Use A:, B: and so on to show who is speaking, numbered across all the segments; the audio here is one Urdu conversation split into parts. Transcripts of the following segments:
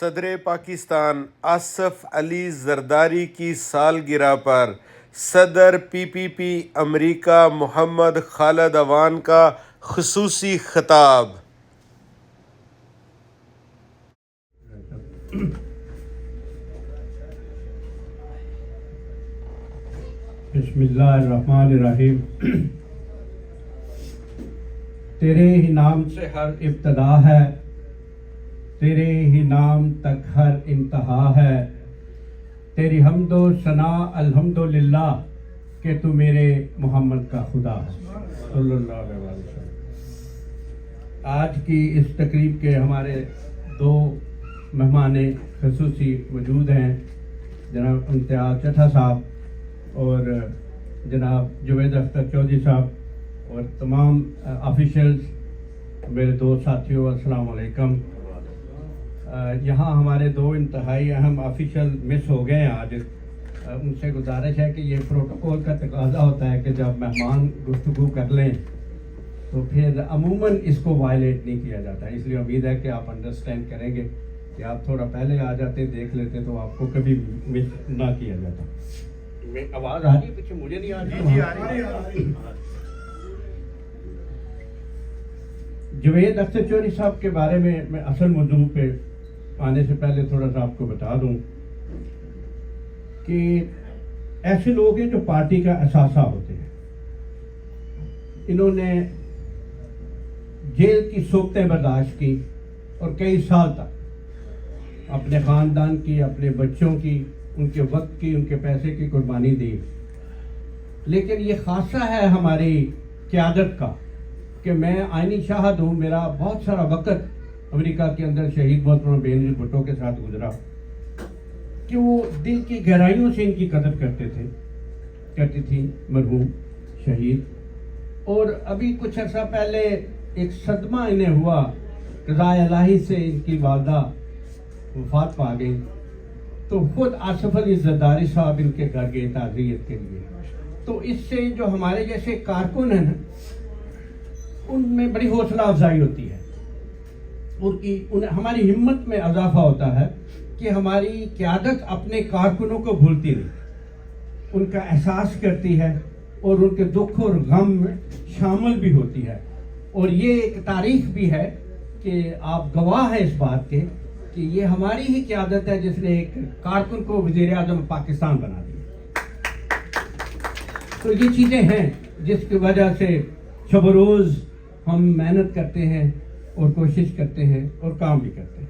A: صدر پاکستان آصف علی زرداری کی سالگرہ پر صدر پی پی پی امریکہ محمد خالد عوان کا خصوصی خطاب۔
B: بسم اللہ الرحمن الرحیم۔ تیرے ہی نام سے ہر ابتدا ہے، تیرے ہی نام تک ہر انتہا ہے، تیری حمد و ثنا الحمدللہ کہ تو میرے محمد کا خدا ہے صلی اللہ علیہ وسلم۔ آج کی اس تقریب کے ہمارے دو مہمان خصوصی موجود ہیں، جناب امتیاز چٹھا صاحب اور جناب جوید اختر چودھری صاحب، اور تمام آفیشلز، میرے دو ساتھیوں، السلام علیکم۔ یہاں ہمارے دو انتہائی اہم آفیشل مس ہو گئے ہیں آج۔ ان سے گزارش ہے کہ یہ پروٹوکول کا تقاضا ہوتا ہے کہ جب مہمان گفتگو کر لیں تو پھر عموماً اس کو وائلیٹ نہیں کیا جاتا، اس لیے امید ہے کہ آپ انڈرسٹینڈ کریں گے کہ آپ تھوڑا پہلے آ جاتے، دیکھ لیتے تو آپ کو کبھی مس نہ کیا جاتا۔ آواز آ رہی ہے پیچھے؟ مجھے نہیں آ رہی۔ جوید اختر چودھری صاحب کے بارے میں اصل موضوع پہ آنے سے پہلے تھوڑا سا آپ کو بتا دوں کہ ایسے لوگ ہیں جو پارٹی کا اثاثہ ہوتے ہیں۔ انہوں نے جیل کی صورتیں برداشت کی اور کئی سال تک اپنے خاندان کی، اپنے بچوں کی، ان کے وقت کی، ان کے پیسے کی قربانی دی۔ لیکن یہ خاصہ ہے ہماری قیادت کا کہ میں آئینی شاہد ہوں، میرا بہت سارا وقت امریکہ کے اندر شہید محترمہ بے نظیر بھٹو کے ساتھ گزرا کہ وہ دل کی گہرائیوں سے ان کی قدر کرتی تھی مرحوم شہید۔ اور ابھی کچھ عرصہ پہلے ایک صدمہ انہیں ہوا، قضاء الہی سے ان کی والدہ وفات پا گئی، تو خود آصف علی زرداری صاحب ان کے گھر گئے تعزیت کے لیے۔ تو اس سے جو ہمارے جیسے کارکن ہیں نا، ان میں بڑی حوصلہ افزائی ہوتی ہے، ہماری ہمت میں اضافہ ہوتا ہے کہ ہماری قیادت اپنے کارکنوں کو بھولتی نہیں، ان کا احساس کرتی ہے اور ان کے دکھ اور غم میں شامل بھی ہوتی ہے۔ اور یہ ایک تاریخ بھی ہے کہ آپ گواہ ہیں اس بات کے کہ یہ ہماری ہی قیادت ہے جس نے ایک کارکن کو وزیر اعظم پاکستان بنا دیا۔ تو یہ چیزیں ہیں جس کی وجہ سے شب و روز ہم محنت کرتے ہیں اور کوشش کرتے ہیں اور کام بھی کرتے ہیں۔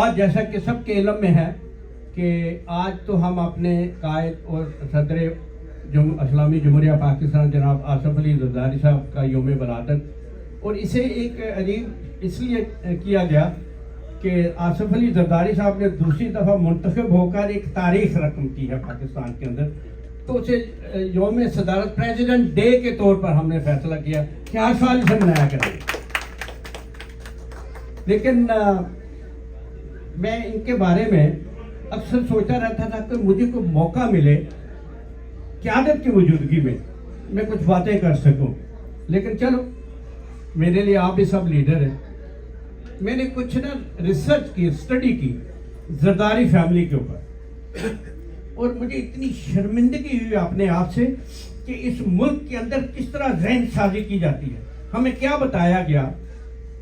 B: آج جیسا کہ سب کے علم میں ہے کہ آج تو ہم اپنے قائد اور صدر اسلامی جمہوریہ پاکستان جناب آصف علی زرداری صاحب کا یوم ولادت، اور اسے ایک عجیب اس لیے کیا گیا کہ آصف علی زرداری صاحب نے دوسری دفعہ منتخب ہو کر ایک تاریخ رقم کی ہے پاکستان کے اندر، تو اسے یوم صدارت پریزیڈنٹ ڈے کے طور پر ہم نے فیصلہ کیا کہ ہر سال اسے منایا کریں۔ لیکن میں ان کے بارے میں اکثر سوچتا رہتا تھا کہ مجھے کوئی موقع ملے قیادت کی موجودگی میں کچھ باتیں کر سکوں، لیکن چلو میرے لیے آپ بھی سب لیڈر ہیں۔ میں نے کچھ ریسرچ کی، اسٹڈی کی زرداری فیملی کے اوپر، اور مجھے اتنی شرمندگی ہوئی اپنے آپ سے کہ اس ملک کے اندر کس طرح ذہن سازی کی جاتی ہے۔ ہمیں کیا بتایا گیا،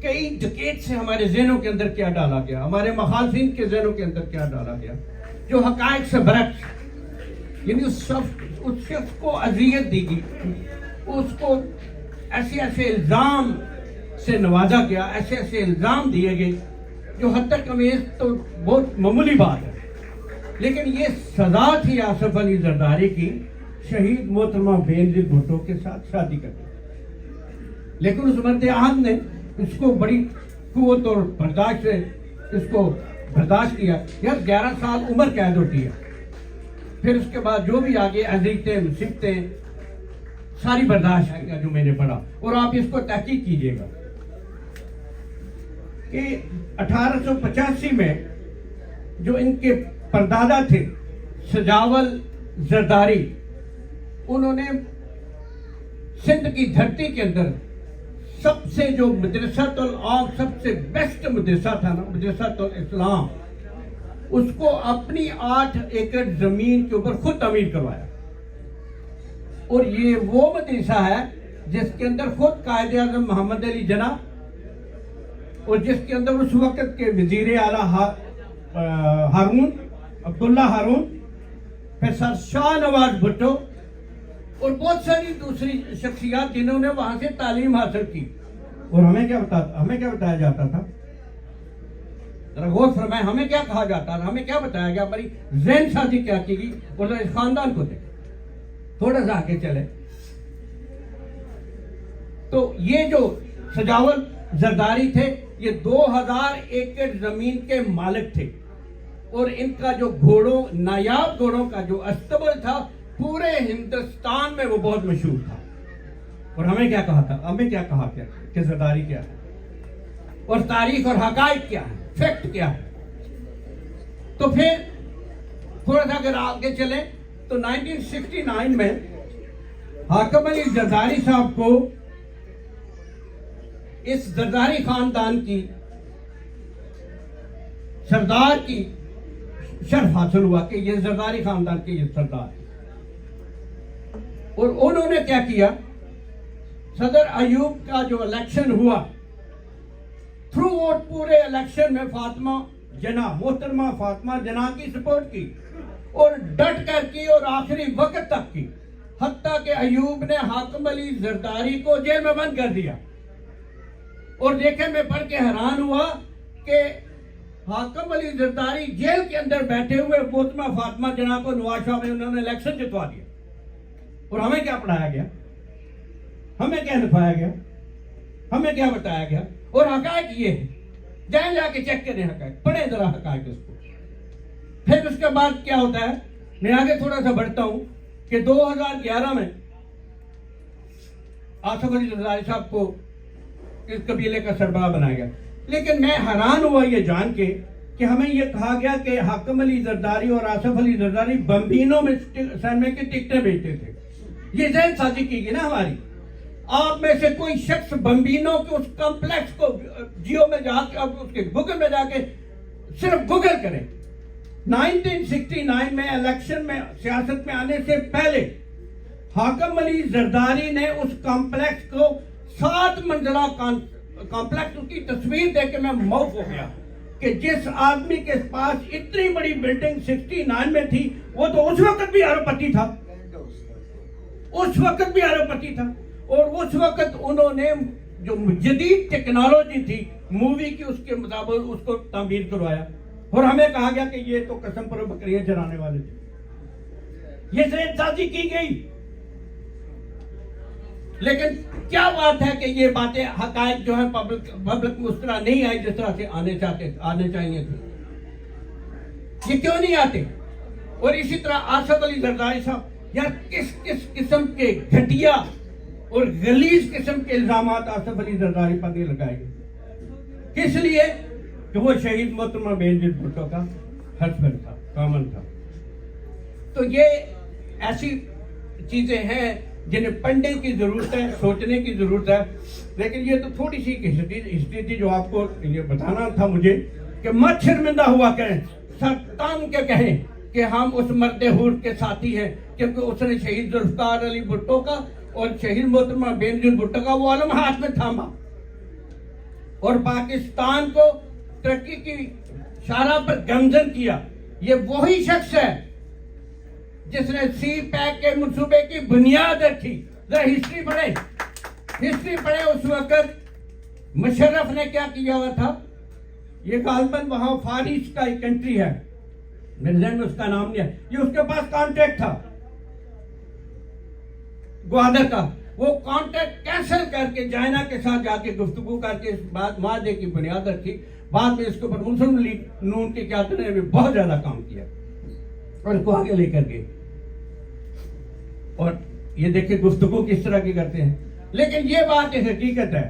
B: کئی ڈکیٹ سے ہمارے ذہنوں کے اندر کیا ڈالا گیا، ہمارے مخالفین کے ذہنوں کے اندر کیا ڈالا گیا، جو حقائق سے برعکس، یعنی اس شخص کو اذیت دی گئی، اس کو ایسے الزام سے نوازا گیا، ایسے الزام دیے گئے جو حد تک امیز تو بہت معمولی بات ہے، لیکن یہ سزا تھی آصف علی زرداری کی شہید محترمہ بے نظیر بھٹو کے ساتھ شادی کرنے۔ لیکن اس مرد عہد نے اس کو بڑی قوت اور برداشت سے اس کو برداشت کیا۔ یار 11 سال عمر قید ہوتی ہے، پھر اس کے بعد جو بھی آگے اذیتیں مصیبتیں ساری برداشت کیا جو میں نے پڑھا، اور آپ اس کو تحقیق کیجئے گا کہ 1885 میں جو ان کے پردادا تھے سجاول زرداری، انہوں نے سندھ کی دھرتی کے اندر سب سے جو مدرسۃ العام سب سے بیسٹ مدرسہ تھا نا، مدرسۃ الاسلام، اس کو اپنی 8 ایکڑ زمین کے اوپر خود تعمیر کروایا. اور یہ وہ مدرسہ ہے جس کے اندر خود قائد اعظم محمد علی جناح اور جس کے اندر اس وقت کے وزیر اعلیٰ ہارون عبداللہ ہارون، پھر سر شاہ نواز بھٹو اور بہت ساری دوسری شخصیات جنہوں نے وہاں سے تعلیم حاصل کی. اور ہمیں کیا بتایا جاتا تھا؟ ذرا غور فرمائیں، ہمیں کیا کہا جاتا تھا، ہمیں کیا بتایا گیا، ہماری ذہن سازی کیا کی گئی. اور اس خاندان کو دیکھ، تھوڑا سا آگے چلے تو یہ جو سجاول زرداری تھے یہ 2000 ایکڑ زمین کے مالک تھے. اور ان کا جو گھوڑوں، نایاب گھوڑوں کا جو استبل تھا پورے ہندوستان میں وہ بہت مشہور تھا. اور ہمیں کیا کہا تھا، ہمیں کیا کہا کیا کہ زرداری کیا ہے اور تاریخ اور حقائق کیا ہے، فیکٹ کیا ہے. تو پھر تھوڑا سا اگر آگے چلیں تو 1969 میں حاکم علی زرداری صاحب کو اس زرداری خاندان کی سردار کی شرف حاصل ہوا کہ یہ زرداری خاندان کے یہ سردار ہے. اور انہوں نے کیا کیا، صدر ایوب کا جو الیکشن ہوا، تھرو آؤٹ پورے الیکشن میں فاطمہ جناح، محترمہ فاطمہ جناح کی سپورٹ کی اور ڈٹ کر کی اور آخری وقت تک کی، حتیٰ کہ ایوب نے حاکم علی زرداری کو جیل میں بند کر دیا. اور دیکھیں میں پڑھ کے حیران ہوا کہ حاکم علی زرداری جیل کے اندر بیٹھے ہوئے محترمہ فاطمہ جناح کو نواز شاہ میں انہوں نے الیکشن جتوا دیا. اور ہمیں کیا پڑھایا گیا، ہمیں کیا دکھایا گیا، ہمیں کیا بتایا گیا. اور حقائق یہ ہے، جائیں جا کے چیک کریں حقائق، پڑھیں ذرا حقائق اس کو. پھر اس کے بعد کیا ہوتا ہے، میں آگے تھوڑا سا بڑھتا ہوں کہ 2011 میں آصف علی زرداری صاحب کو اس قبیلے کا سربراہ بنایا گیا. لیکن میں حیران ہوا یہ جان کے کہ ہمیں یہ کہا گیا کہ حاکم علی زرداری اور آصف علی زرداری بمبینوں میں سینما کی ٹکٹیں بیچتے تھے. یہ ذہن سازی کی گئی نا ہماری. آپ میں سے کوئی شخص بمبینوں کے اس کمپلیکس کو جیو میں جا کے اب اس کے گوگل میں جا کے صرف گوگل کریں. 1969 میں الیکشن میں سیاست میں آنے سے پہلے حاکم علی زرداری نے اس کمپلیکس کو 7 منزلہ کمپلیکس، اس کی تصویر دیکھ کے میں موف ہو گیا کہ جس آدمی کے پاس اتنی بڑی بلڈنگ 69 میں تھی وہ تو اس وقت بھی ارب پتی تھا، اس وقت بھی ارب پتی تھا. اور اس وقت انہوں نے جو جدید ٹیکنالوجی تھی مووی کی اس کے مطابق اس کو تعمیر کروایا. اور ہمیں کہا گیا کہ یہ تو قسم پر بکریاں چرانے والے تھے. یہ ذہن سازی کی گئی. لیکن کیا بات ہے کہ یہ باتیں حقائق جو ہیں پبلک میں اس طرح نہیں آئی جس طرح سے آنے چاہیے تھے. یہ کیوں نہیں آتے؟ اور اسی طرح آصف علی زرداری صاحب، یار کس قسم کے گھٹیا اور غلیظ قسم کے الزامات آصف علی زرداری پر نہیں لگائے گئے. کس لیے؟ کہ وہ شہید محترمہ بینظیر بھٹو کا ہسبینڈ تھا، کامن تھا. تو یہ ایسی چیزیں ہیں جنہیں پڑھنے کی ضرورت ہے، سوچنے کی ضرورت ہے. لیکن یہ تو تھوڑی سی ہسٹری تھی جو آپ کو یہ بتانا تھا مجھے کہ مت شرمندہ ہوا کریں، سر تان کے کہیں کہ ہم اس مرد حور کے ساتھی ہیں، کیونکہ اس نے شہید ذوالفقار علی بھٹو کا اور شہید محترمہ بینظیر بھٹو کا وہ علم ہاتھ میں تھاما اور پاکستان کو ترقی کی شاہراہ پر گامزن کیا. یہ وہی شخص ہے جس نے سی پیک کے منصوبے کی بنیاد رکھی. ذرا ہسٹری پڑھے. اس وقت مشرف نے کیا کیا ہوا تھا، یہ غالباً وہاں فارس کا ایک کنٹری ہے، میرے ذہن میں اس کا نام نہیں ہے، یہ اس کے پاس کانٹریکٹ تھا گوادر کا. وہ کانٹریکٹ کینسل کر کے چائنا کے ساتھ جا کے گفتگو کر کے اس بات معاہدے کی بنیاد رکھی. بعد میں اس کے اوپر مسلم لیگ نون کی قیادت نے بھی بہت زیادہ کام کیا اور اس کو آگے لے کر گئے. اور یہ دیکھیں گفتگو کس طرح کی کرتے ہیں. لیکن یہ بات ایک حقیقت ہے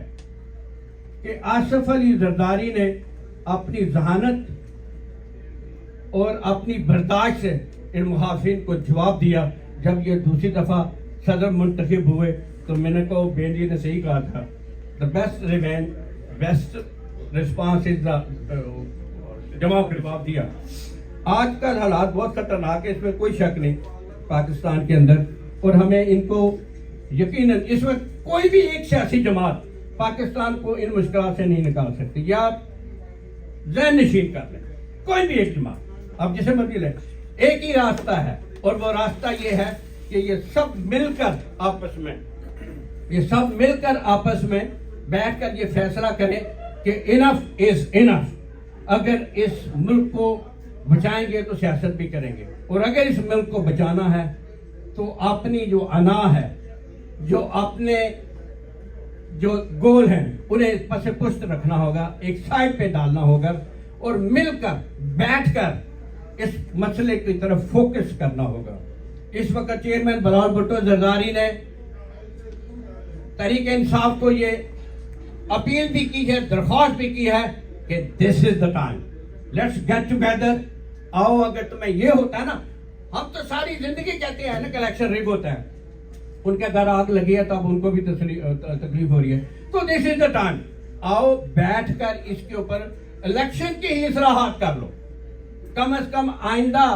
B: کہ آصف علی زرداری نے اپنی ذہانت اور اپنی برداشت سے ان محافظین کو جواب دیا. جب یہ دوسری دفعہ صدر منتخب ہوئے تو میں نے کہا بینظیر نے صحیح کہا تھا the best response is the جماع کا جواب دیا. آج کل حالات بہت خطرناک ہے, اس میں کوئی شک نہیں پاکستان کے اندر, اور ہمیں ان کو یقیناً اس وقت کوئی بھی ایک سیاسی جماعت پاکستان کو ان مشکلات سے نہیں نکال سکتی. یا آپ ذہن نشین کر لیں, کوئی بھی ایک جماعت آپ جسے مرضی لیں, ایک ہی راستہ ہے, اور وہ راستہ یہ ہے کہ یہ سب مل کر آپس میں بیٹھ کر یہ فیصلہ کریں کہ انف از انف. اگر اس ملک کو بچائیں گے تو سیاست بھی کریں گے, اور اگر اس ملک کو بچانا ہے تو اپنی جو انا ہے, جو اپنے جو گول ہیں, انہیں پس پشت رکھنا ہوگا, ایک سائڈ پہ ڈالنا ہوگا, اور مل کر بیٹھ کر اس مسئلے کی طرف فوکس کرنا ہوگا. اس وقت چیئرمین بلال بھٹو زرداری نے تحریک انصاف کو یہ اپیل بھی کی ہے, درخواست بھی کی ہے کہ this is the time, let's get together. آؤ, اگر تمہیں یہ ہوتا ہے نا, ہم تو ساری زندگی کہتے ہیں نا کہ الیکشن ریگ ہوتا ہے, ان کے گھر آگ لگی ہے تو اب ان کو بھی تکلیف ہو رہی ہے, تو دس از دا ٹائم. آؤ بیٹھ کر اس کے اوپر الیکشن کی ہی اصلاحات کر لو. کم از کم آئندہ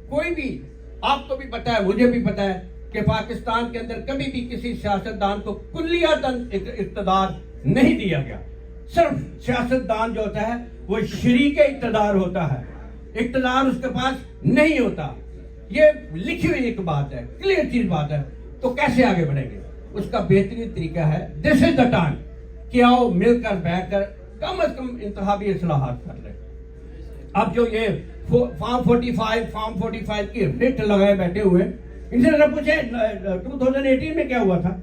B: کوئی بھی, آپ کو بھی پتا ہے, مجھے بھی پتا ہے کہ پاکستان کے اندر کبھی بھی کسی سیاستدان کو کلیاتاً اقتدار نہیں دیا گیا. صرف سیاستدان جو ہوتا ہے وہ شریک اقتدار ہوتا ہے, اقتدار اس کے پاس نہیں ہوتا. یہ لکھی ہوئی ایک بات ہے, کلیئر چیز بات ہے. تو کیسے آگے بڑھیں گے؟ اس کا بہترین طریقہ ہے دس از دا ٹائم کہ آؤ مل کر بیٹھ کر کم از کم انتخابی اصلاحات کر لیں. اب جو یہ فارم 45 کی ریٹ لگائے بیٹھے ہوئے, ان سے ذرا پوچھیں 2018 میں کیا ہوا تھا,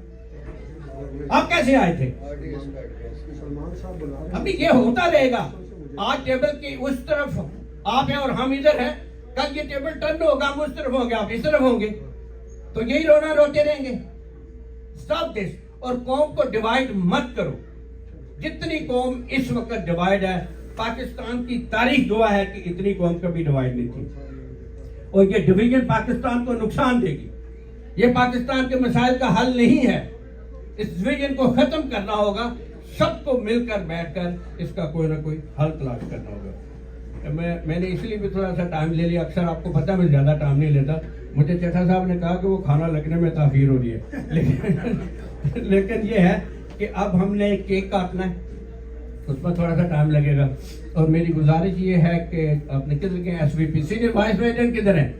B: آپ کیسے آئے تھے؟ ابھی یہ ہوتا رہے گا. آج ٹیبل کی اس طرف آپ ہیں اور ہم ادھر ہیں, کل یہ ٹیبل ٹرن ہوگا, ہم اس طرف ہوں گے, آپ اس طرف ہوں گے, تو یہی رونا روتے رہیں گے. Stop this. اور قوم کو ڈیوائیڈ مت کرو. جتنی قوم اس وقت ڈیوائیڈ ہے, پاکستان کی تاریخ گواہ ہے کہ اتنی قوم کبھی ڈیوائیڈ نہیں تھی, اور یہ ڈویژن پاکستان کو نقصان دے گی. یہ پاکستان کے مسائل کا حل نہیں ہے. اس ڈویژن کو ختم کرنا ہوگا, سب کو مل کر بیٹھ کر اس کا کوئی نہ کوئی حل تلاش کرنا ہوگا. میں نے اس لیے بھی تھوڑا سا ٹائم لے لیا. اکثر آپ کو پتا میں زیادہ ٹائم نہیں لیتا. مجھے چٹھا صاحب نے کہا کہ وہ کھانا لگنے میں تاخیر ہو رہی ہے, لیکن یہ ہے کہ اب ہم نے کیک کاٹنا ہے, اس میں تھوڑا سا ٹائم لگے گا. اور میری گزارش یہ ہے کہ آپ نے کدھر کے ایس وی پی سینئر وائس پریزیڈنٹ کدھر ہیں؟